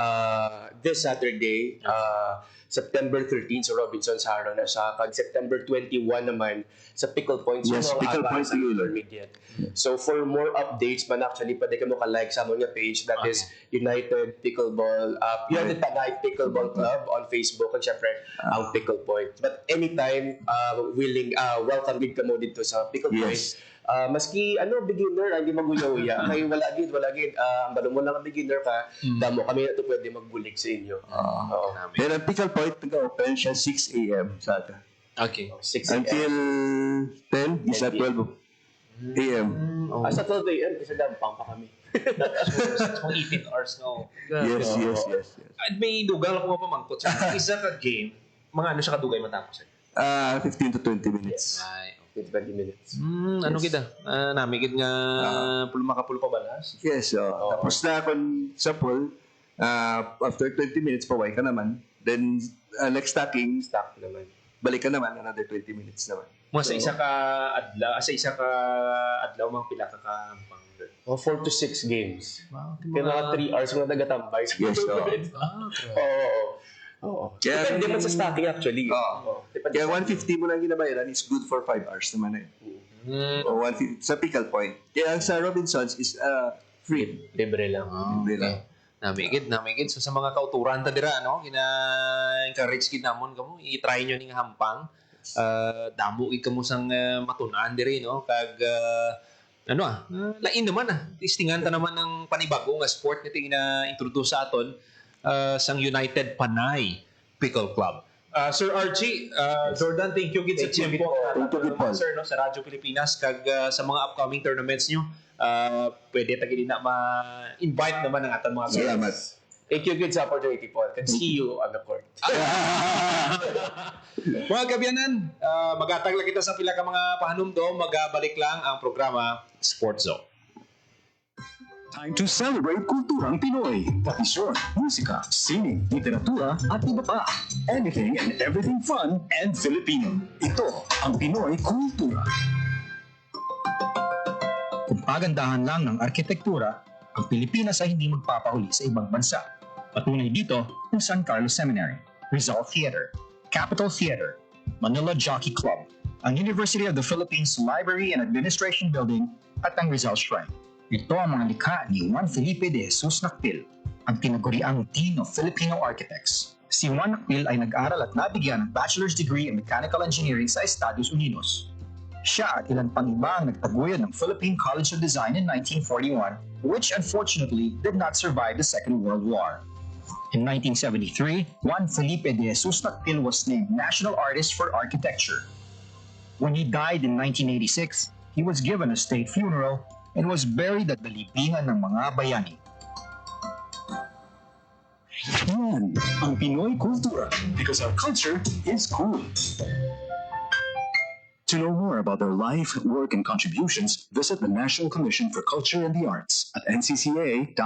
[SPEAKER 9] this Saturday, September 13 sa Robinsons Haro na siya. Kag September 21 naman sa Pickle Point.
[SPEAKER 8] Yes, Pickle Point
[SPEAKER 9] sa intermediate. So for more updates man actually, pwede ka mo ka-like sa among page that is United Pickleball, United Tanay Pickleball Club on Facebook at syempre ang Pickle Point. But anytime welcome din ka mo dito sa Pickle Point. Maski beginner, hindi maguya-uya. Kaya wala gid, ang balo mo lang ang beginner ka, damo kami na ito pwede magbulig sa inyo.
[SPEAKER 8] Then ang Pickle Point, nag-open siya 6 a.m. sa ata.
[SPEAKER 3] Okay.
[SPEAKER 9] 6 a.m.
[SPEAKER 8] Until 10 is at 12 a.m.
[SPEAKER 9] Sa 12 a.m. kasi dampang pa kami.
[SPEAKER 3] So, 18 hours no.
[SPEAKER 8] Yes.
[SPEAKER 3] At may dugang ako mapamangkot. So, isa ka game, mga ano siya kadugay matapos?
[SPEAKER 8] 15 to 20 minutes.
[SPEAKER 3] Ay,
[SPEAKER 9] 20 minutes.
[SPEAKER 3] Ano kita? Namigid nga makapulo pa balas?
[SPEAKER 8] Yes, tapos na ako sa pool, after 20 minutes, paway ka naman. Then, next stacking,
[SPEAKER 9] naman.
[SPEAKER 8] Balik ka naman, another 20 minutes naman.
[SPEAKER 3] Mo sa isa ka adlaw mga pila ka kampang.
[SPEAKER 9] 4 to 6 games. Kaya mga 3 hours mo nagatambay.
[SPEAKER 8] Yes,
[SPEAKER 9] Oo. Depende man sa stacking actually.
[SPEAKER 8] Kaya 150 mo lang ginabayaran is good for 5 hours naman O 150, sa Pickle Point. Kaya ang sa Robinsons is free.
[SPEAKER 9] Libre lang.
[SPEAKER 8] Libre lang.
[SPEAKER 3] Namigid. So sa mga kauturan ta dira encourage gid namon kamo i-try nyo ning hampang. Damo gid kamo sang matun-an diri no kag lain naman tistingan ta naman ng panibago nga sport nga ina-introduce sa aton sang United Panay Pickle Club. Sir Archie, Jordan, thank you gid sa tiempo.
[SPEAKER 8] Thank you, Paul.
[SPEAKER 3] Sir, no, sa Radyo Pilipinas kag sa mga upcoming tournaments nyo, pwede tagili na ma-invite naman ang ating mga
[SPEAKER 8] Salamat.
[SPEAKER 9] Thank you good sa opportunity, Paul. Can see you on the court.
[SPEAKER 3] Mga kabyanan, magatag lang kita sa pila ka mga pahanumdom, magabalik lang ang programa Sports Zone.
[SPEAKER 5] Time to celebrate kulturang Pinoy. Tradisyon, musika, sining, literatura, at iba pa. Anything and everything fun and Filipino. Ito ang Pinoy Kultura. Kung pagandahan lang ng arkitektura, ang Pilipinas ay hindi magpapahuli sa ibang bansa. Patunay dito ang San Carlos Seminary, Rizal Theater, Capitol Theater, Manila Jockey Club, ang University of the Philippines Library and Administration Building at ang Rizal Shrine. Ito ang mga likha ni Juan Felipe de Jesus Nakpil, ang tinaguriang Dean of Filipino Architects. Si Juan Nakpil ay nag-aral at nabigyan ng bachelor's degree in mechanical engineering sa Estados Unidos. Siya at ilan pang iba ang nagtaguyod ng Philippine College of Design in 1941, which unfortunately did not survive the Second World War. In 1973, Juan Felipe de Jesus Nakpil was named National Artist for Architecture. When he died in 1986, he was given a state funeral and was buried at the libingan ng mga bayani. Yan ang Pinoy Kultura, because our culture is cool. To know more about their life, work, and contributions, visit the National Commission for Culture and the Arts at ncca.gov.ph.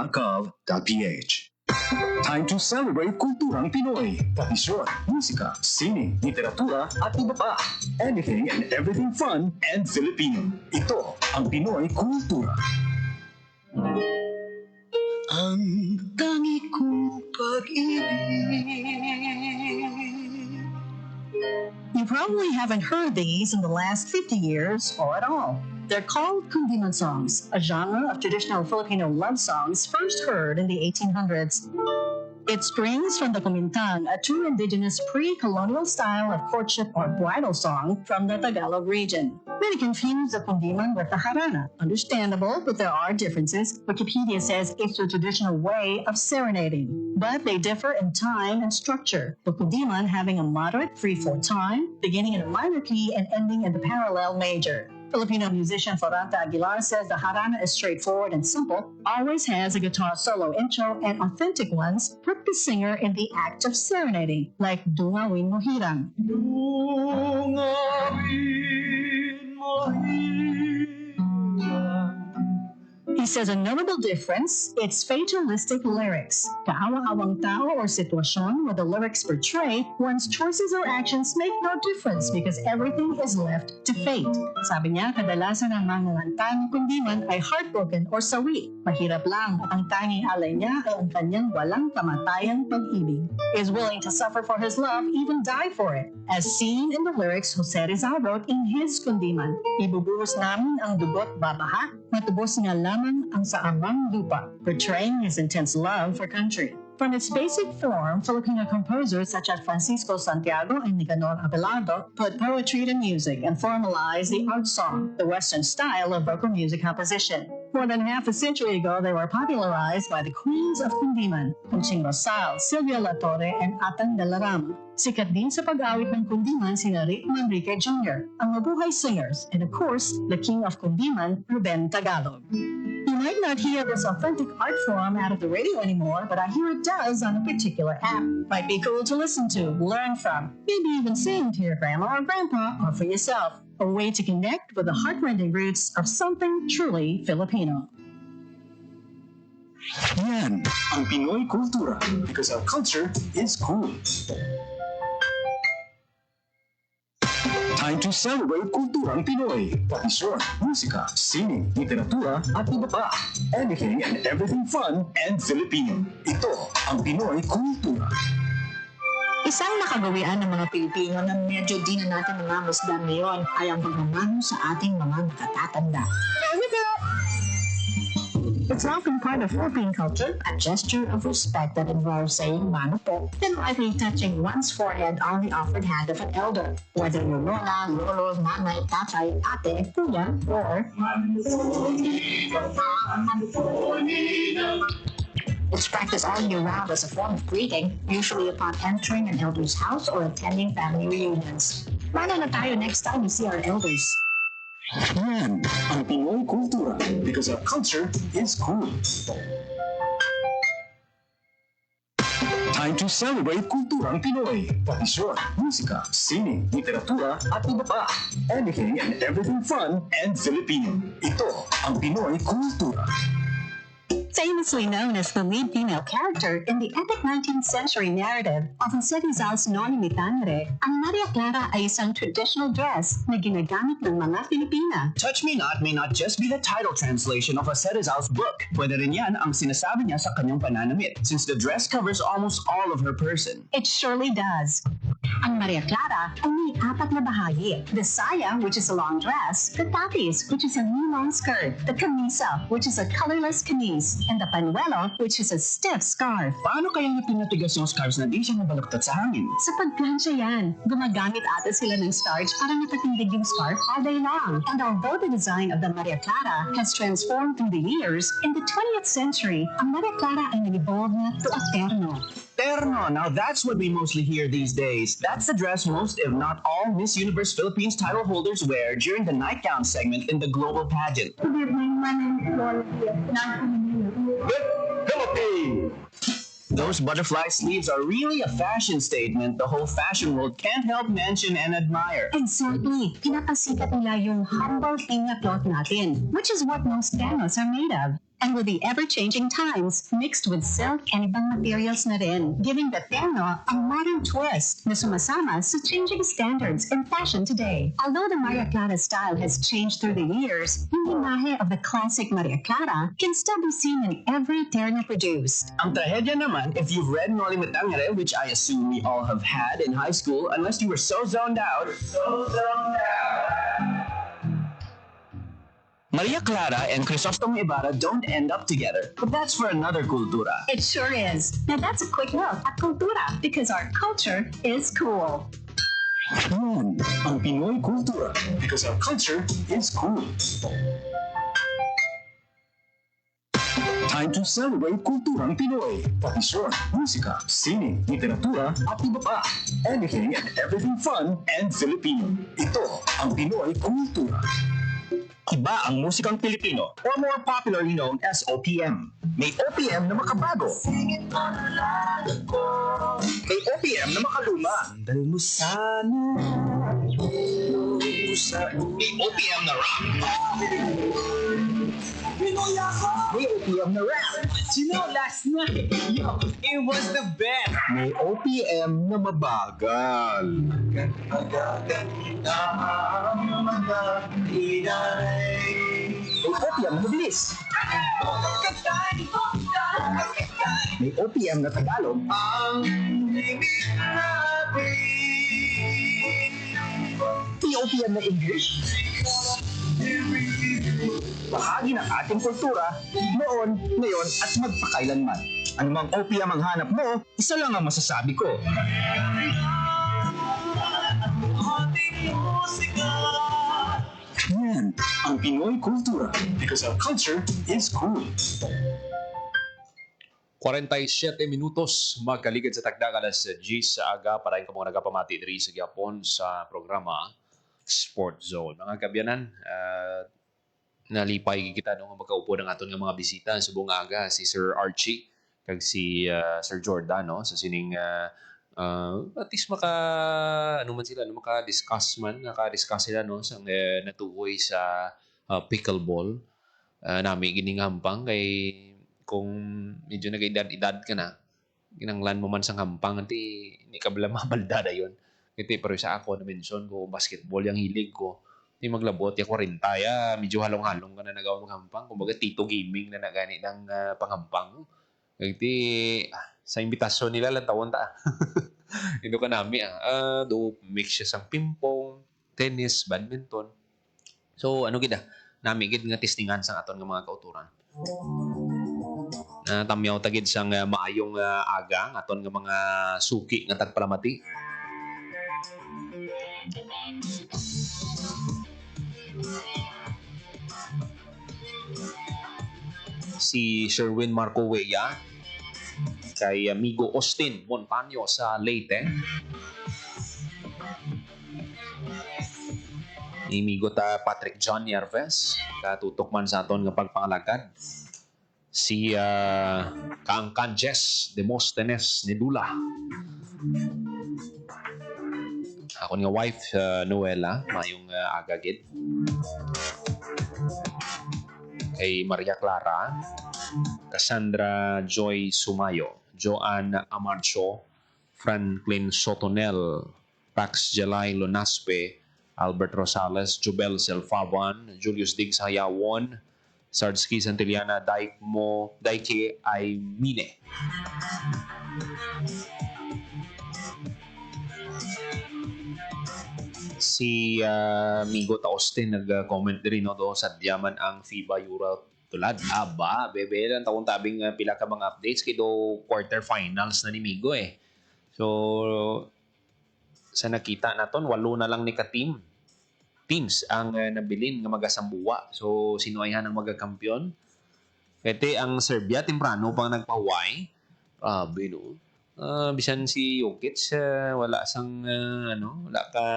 [SPEAKER 5] Time to celebrate kulturang Pinoy. Tradisyon, musika, sining, literatura, at iba pa. Anything and everything fun and Filipino. Ito ang Pinoy Kultura.
[SPEAKER 2] Ang tangi kong pag-ibig.
[SPEAKER 6] You probably haven't heard these in the last 50 years or at all. They're called kundiman songs, a genre of traditional Filipino love songs first heard in the 1800s. It springs from the kumintang, a true indigenous pre-colonial style of courtship or bridal song from the Tagalog region. Many confuse the kundiman with the harana. Understandable, but there are differences. Wikipedia says it's a traditional way of serenading, but they differ in time and structure. The kundiman having a moderate 3/4 time, beginning in a minor key and ending in the parallel major. Filipino musician Floranta Aguilar says the harana is straightforward and simple, always has a guitar solo intro, and authentic ones put the singer in the act of serenading, like Dungawin Mo Hirang. He says a notable difference, it's fatalistic lyrics. Kaawa-awang tao or sitwasyon where the lyrics portray one's choices or actions make no difference because everything is left to fate. Sabi niya, kadalasan ang mga kanta ng kundiman ay heartbroken or sawi. Mahirap lang at ang tanging alay niya ay ang kanyang walang kamatayang pag-ibig. Is willing to suffer for his love, even die for it. As seen in the lyrics Jose Rizal wrote in his kundiman, ibubuhos namin ang dugot babaha, matubos nga lamang ang sa amang lupa, portraying his intense love for country. From its basic form, Filipino composers such as Francisco Santiago and Nicanor Abelardo put poetry to music and formalized the art song, the Western style of vocal music composition. More than half a century ago, they were popularized by the queens of kundiman, Conching Rosal, Silvia La Torre, and Atang de la Rama. Sikat din sa pag-awit ng kundiman sina Rick Manrique Jr., ang mabuhay singers, and of course, the king of kundiman, Ruben Tagalog. You might not hear this authentic art form out of the radio anymore, but I hear it does on a particular app. Might be cool to listen to, learn from, maybe even sing to your grandma or grandpa or for yourself. A way to connect with the heartrending roots of something truly Filipino.
[SPEAKER 5] Yan ang Pinoy kultura because our culture is cool. Time to celebrate kulturang Pinoy. Tradisyon, musika, sining, literatura, at iba pa. Anything and everything fun and Filipino. Ito ang Pinoy kultura.
[SPEAKER 10] Isang nakagawian ng mga Pilipino na medyo di na natin namamasdan ngayon ay ang pagmamano sa ating mga nakatatanda. It's often part of Philippine culture, a gesture of respect that involves saying mano po, and likely touching one's forehead on the offered hand of an elder, whether you're lola, lolo, nanay, tatay, ate, kuya, or it's practiced all year round as a form of greeting, usually upon entering an elder's house or attending family reunions. Mano na tayo next time we see our elders.
[SPEAKER 5] Yan ang Pinoy kultura because our culture is cool. Time to celebrate kulturang Pinoy. Tradisyon, musika, sining, literatura, at iba pa. Anything and everything fun and Filipino. Ito ang Pinoy kultura.
[SPEAKER 6] Famously known as the lead female character in the epic 19th century narrative of Jose Rizal's Noli Me Tangere, ang Maria Clara ay isang traditional dress na ginagamit ng mga Filipina.
[SPEAKER 7] Touch Me Not may not just be the title translation of Jose Rizal's book. Pwede rin yan ang sinasabi niya sa kanyang pananamit, since the dress covers almost all of her person.
[SPEAKER 6] It surely does. Ang Maria Clara ay may 4 na bahagi. The saya, which is a long dress, the tapis, which is a knee-long skirt, the camisa, which is a colorless camise, and the panuelo, which is a stiff scarf.
[SPEAKER 7] Paano kaya niya pinatigas yung scarves na di siya nabaluktot sa hangin?
[SPEAKER 6] Sa pagplansya yan, gumagamit ata sila ng starch para nakatindig yung scarf all day long. And although the design of the Maria Clara has transformed through the years, in the 20th century, ang Maria Clara ay nag-evolve na to a terno.
[SPEAKER 7] Terno, now that's what we mostly hear these days. That's the dress most, if not all, Miss Universe Philippines title holders wear during the nightgown segment in the global pageant.
[SPEAKER 11] Good evening, my name is Dorothy.
[SPEAKER 7] Those butterfly sleeves are really a fashion statement the whole fashion world can't help mention and admire.
[SPEAKER 6] Exactly. Pinapasikat nila yung humble pinya cloth natin, which is what most ganos are made of. And with the ever-changing times, mixed with silk and ibang materials na rin, giving the terno a modern twist na sumasama sa changing standards in fashion today. Although the Maria Clara style has changed through the years, the imahe of the classic Maria Clara can still be seen in every terno produced.
[SPEAKER 7] Ang trahedya naman, if you've read Noli Me Tangere, which I assume we all have had in high school, unless you were so zoned out. Maria Clara and Crisostomo Ibarra don't end up together, but that's for another cultura.
[SPEAKER 6] It sure is. Now that's a quick look at cultura, because our culture is cool.
[SPEAKER 5] Yan ang Pinoy kultura because our culture is cool. Time to celebrate kulturang Pinoy. Tradisyon, musika, sining, literatura, at iba pa. Anything and everything fun and Filipino. Ito ang Pinoy kultura.
[SPEAKER 7] Iba ang musikang Pilipino, or more popularly known as OPM. May OPM na makabago. May OPM na makaluma. Sandal mo sana. May OPM na rock. May OPM na rap.
[SPEAKER 12] You know, last night, yo, it was the best.
[SPEAKER 7] May OPM na mabagal. May OPM na mabilis. May OPM na Tagalog. May OPM na English. Bahagi ng ating kultura, noon, ngayon, at magpakailanman. Anumang OPM ang hanap mo, isa lang ang masasabi ko.
[SPEAKER 5] Yan ang Pinoy kultura because our culture is cool.
[SPEAKER 3] 47 minutos magkaligid sa tagdag alas 10 sa aga para yung mga nagapamati diri sa Gyapon sa programa Sport Zone. Mga kabyanan, nalipay kita nung magkaupo ng aton nga mga bisita sa buong aga, si Sir Archie kag si Sir Jordan, no? Sa sining at least maka-discuss sila, no? Sa natukoy sa pickleball. Nami giningampang kay kung medyo nag-edad ka na, ginanglan mo man sa hampang, hindi ka bala mabalda na yun. Kasi pero sa ako, na-mention ko, basketball yung hilig ko. Hindi maglabot, yung 40, medyo halong-halong ka na nagawa maghampang. Kumbaga, Tito Gaming na nagani ng panghampang. Kasi sa imbitasyon nila lang tawon ta. Ito ka namin, do mix siya sang pimpong, tennis, badminton. So, ano gida? Nami gid nga testingan sang aton nga mga kauturan. Tamyaw tagid sang maayong aga aton nga mga suki nga tagpalamati. Si Sherwin Marco Weya kay amigo Austin Montaño sa Leyte. Amigo ta Patrick John Yerves katutok man sa aton nga pagpangalagad. Si Kaangkan Jess Demosthenes Nedula. Ako nga wife Noela mayong agagid. Kay Maria Clara, Cassandra Joy Sumayo, Joanne Amarcho, Franklin Sotonel, Pax Jelay Lonaspe, Albert Rosales, Jubel Selfaban, Julius Diggs Hayawon, Sardsky Santillana, Daike Aymine. Si Migo ta Austin nag-comment din no do sa diaman ang FIBA Euro tulad. Aba, bebe lang taong tabing pila ka mga updates kay do quarterfinals na ni Migo eh. So sa nakita naton 8 na lang ni ka teams ang nabilin nga magasambuwa. So sino ay hanang magakampiyon? Kete ang Serbia temprano pang nagpahuway. Grabe no. Bisan si Jokic wala sang wala ka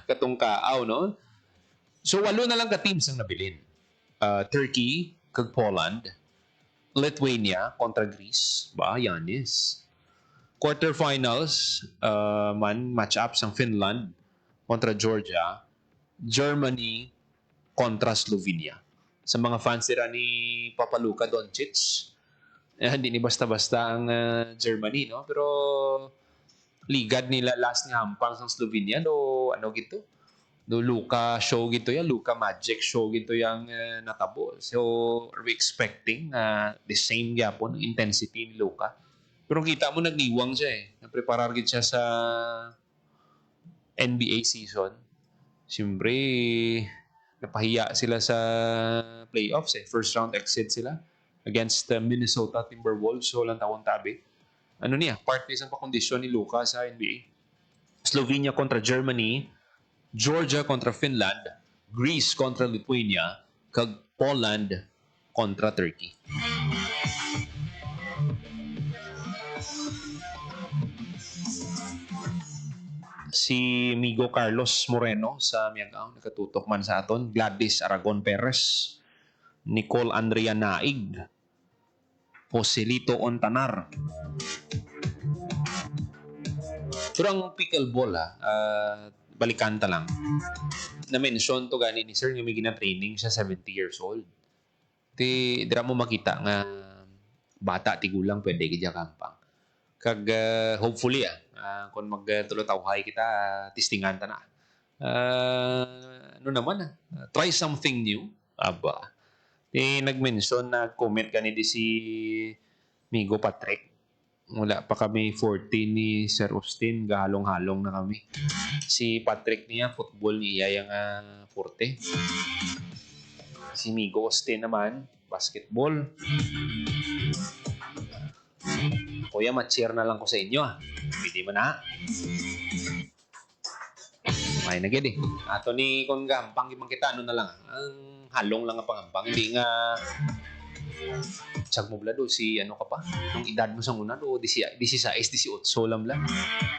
[SPEAKER 3] katungkaaw, no? So, 8 na lang ka-teams ang nabilin. Turkey, kag Poland, Lithuania kontra Greece, Yanis. Quarterfinals, match-ups ang Finland kontra Georgia, Germany kontra Slovenia. sa mga fans nila ni Papa Luka Doncic. Hindi ni basta-basta ang Germany, no? Pero ligad nila last nga hampang sa Slovenia do ano gito. Do Luka show gito ya, Luka Magic show gito yang natabo. So are we expecting the same gyapon intensity ni Luka? Pero kita mo nagniwang siya eh. Napreparar gid siya sa NBA season. Siyempre, napahiya sila sa playoffs eh. First round exit sila against the Minnesota Timberwolves. So, lang taon tabi. Ano niya? Part na isang pakondisyon ni Luka sa NBA. Slovenia kontra Germany, Georgia kontra Finland, Greece kontra Lithuania, kag Poland kontra Turkey. Si Migo Carlos Moreno sa Miagaw, nakatutok man sa aton. Gladys Aragon Perez, Nicole Andrea Naig, Joselito Ontanar. Pero ang pickleball, balikanta lang. Na-mention to gani ni Sir, yung may gina-training siya 70 years old. Dira mo makita nga bata tigulang pwede kaya kampang. Kag hopefully kung magtulotawhay kita tistingan ta na. Ano naman try something new. Aba. Nag-mention na comment kanina si Migo Patrick. Wala pa kami 14 ni Sir Austin, gahalong-halong na kami. Si Patrick niya, football niya yung forte. Si Migo Austin naman, basketball. Kuya, ma-cheer na lang ko sa inyo. Pwede mo na. May nagid eh. Ato ni kung gampang ibang kita, ano na lang. Ang halong lang ang pangampang. Hindi nga tsag mo blado si ano ka pa. Nung edad mo sa una do, 16, 18 lang lang.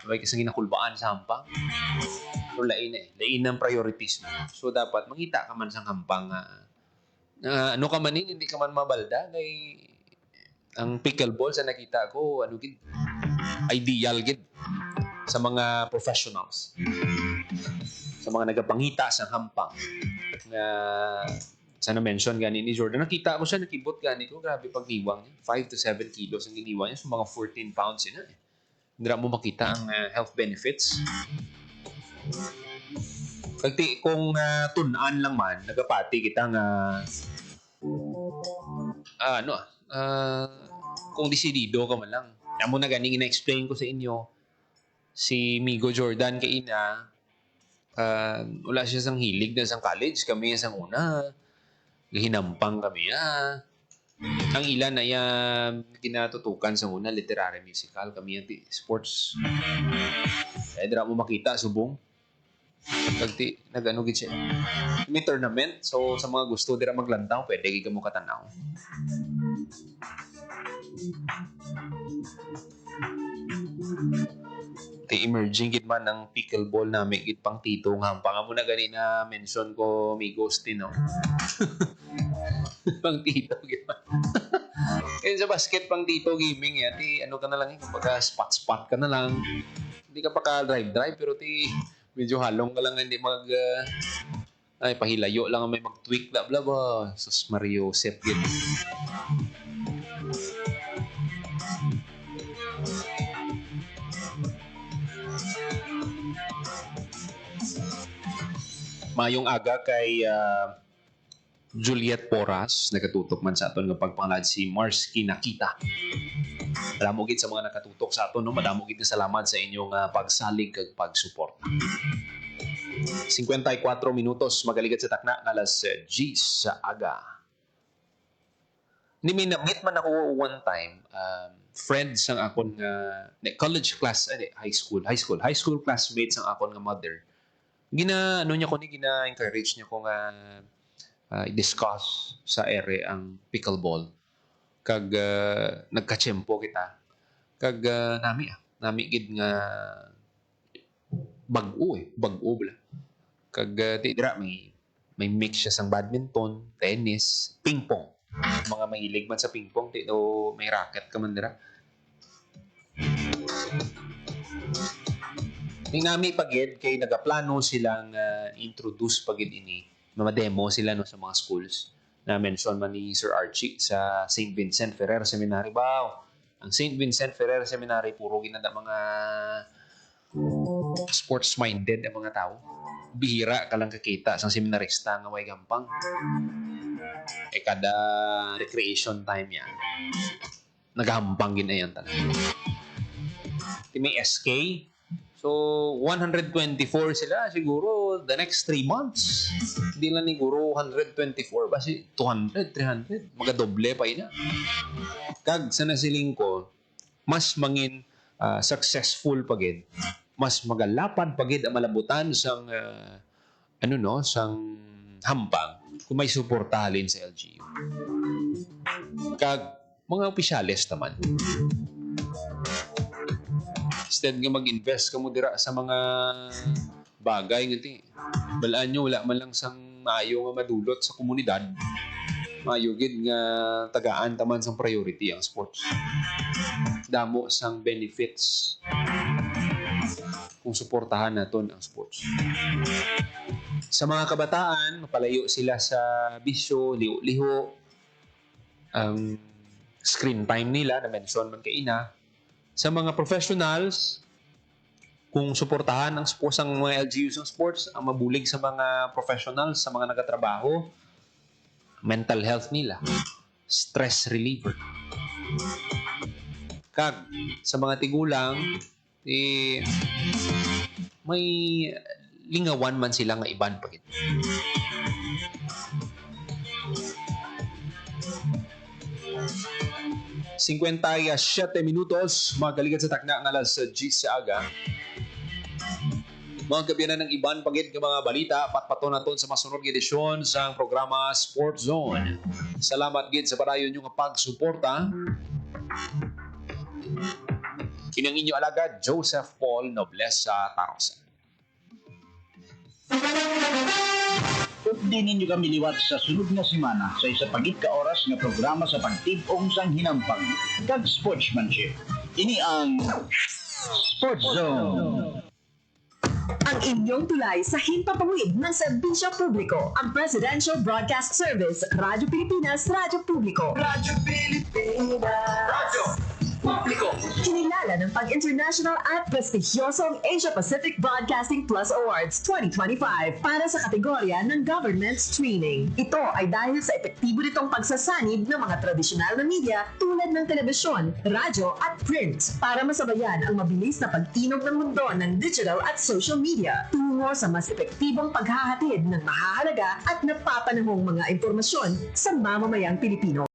[SPEAKER 3] Sabay kasi ginakulbaan sa hampang. Pero lain eh. Lain ang priorities mo. So dapat mangita ka man sa hampang. Ano ka man hindi ka man mabalda. Kay ang pickleball sa nakita ko, ano gid, ideal gid sa mga professionals. Sa mga nagapangita sa hampang. Na sana mention gani ni Jordan. Nakita ko siya, nakibot gani ko. Grabe pagniwang niya. 5 to 7 kilos ang iniwang niya. So mga 14 pounds yun. Hindi mo makita ang health benefits. Kung tunan lang man, nagapati kita nga kung desidido ka man lang. Yan mo na ganing ina-explain ko sa inyo. Si Migo Jordan kay ina, wala siya sang hilig na sang college. Kami sang una. Hinampang kami. Ang ilan ay kinatutukan sa una, literary musical. Kami yung sports. Kaya dira mo makita, subong. Nag-ano gid siya. May tournament. So, sa mga gusto dira maglantaw, pwede ka mo katanaw. Emerging gid man ng pickleball namin gid pang tito nga hampang mo na gani na mention ko mi Ghostin no. Pang tito gid man. Kaya sa basket pang tito gaming yan ano ka na lang kumbaga spot ka na lang. Hindi ka pa ka drive pero medyo halong ka lang hindi pahilayo lang may mag-tweak bla bla bla. Sus Mario set gid. Mayong aga kay Juliet Porras, nakatutok man sa aton ng pagpangalad si Marsky Nakita. Madamo gid sa mga nakatutok sa aton, no? Madamo gid na salamat sa inyong pagsalig kag pagsuporta. 54 minutos magaligat sa takna alas 10 sa aga. Ni minamit man ako one time, friends ang akon college class, high school classmates ang akon nga mother. Gina-encourage niya ko nga i-discuss sa ere ang pickleball. Kag nagkatsyempo kita. Kag nami gid nga bag-o bala. Kag dira may mix siya sang badminton, tennis, ping-pong. Mga mahilig man sa ping-pong, may racket ka man dira. Ning nami pagid kay nagaplano silang introduce pagid ini, ma-demo sila no sa mga schools. na-mention man ni Sir Archie sa St. Vincent Ferrer Seminary. Wow! Ang St. Vincent Ferrer Seminary, puro ginanda mga sports-minded ang mga tao. Bihira ka lang kakita sa seminarista nga way gampang. Kada recreation time yan, nagahampang ginayan talaga. May SK. So, 124 sila siguro the next 3 months. Hindi lang siguro 124 basi 200, 300. Magadoble pa ina. Kag sa nasiling ko, mas mangin successful pagid. Mas magalapad pagid ang malabutan sang sang hampang kung may suportahalin sa LGU. Kag mga opisyalis naman. Instead nga mag-invest ka mo dira sa mga bagay nga ti. Balaan nyo, wala man lang sang maayo nga madulot sa komunidad. Maayo gid nga tagaan taman sang priority ang sports. Damo sang benefits kung suportahan naton ang sports. Sa mga kabataan, mapalayo sila sa bisyo, liho-liho, ang screen time nila, na-mention man kay ina. Sa mga professionals, kung suportahan ang sports, ang mga LGUs ng sports, ang mabulig sa mga professionals, sa mga nagatrabaho, mental health nila, stress reliever. Kag, sa mga tigulang, may lingawan man sila nga iban pagit. ₱57 minutos, magaligat sa takna ng alas 10 sa aga. Mga gabiyanan ng iban pagit ng mga balita, patpato naton sa masunod ng edisyon sa programa Sports Zone. Salamat gid sa padayon nyo nga pagsuporta. Kinang inyo alagad, Joseph Paul Noblesa Tarosa.
[SPEAKER 4] Di ninyo kami liwat sa sunod na semana sa isa pagit ka oras nga programa sa pagtibong sang hinampang kag sportsmanship. Ini ang Sports Zone.
[SPEAKER 13] Ang inyong tulay sa himpapawid ng serbisyo publiko, ang Presidential Broadcast Service, Radyo Pilipinas, Radyo Publiko. Radyo Pilipinas. Radyo Publiko. Kinilala ng pag-international at prestigyosong Asia Pacific Broadcasting Plus Awards 2025 para sa kategorya ng Government Streaming. Ito ay dahil sa epektibo nitong pagsasanib ng mga tradisyonal na media tulad ng telebisyon, radyo at print para masabayan ang mabilis na pagtinog ng mundo ng digital at social media tungo sa mas epektibong paghahatid ng mahahalaga at napapanahong mga impormasyon sa mamamayang Pilipino.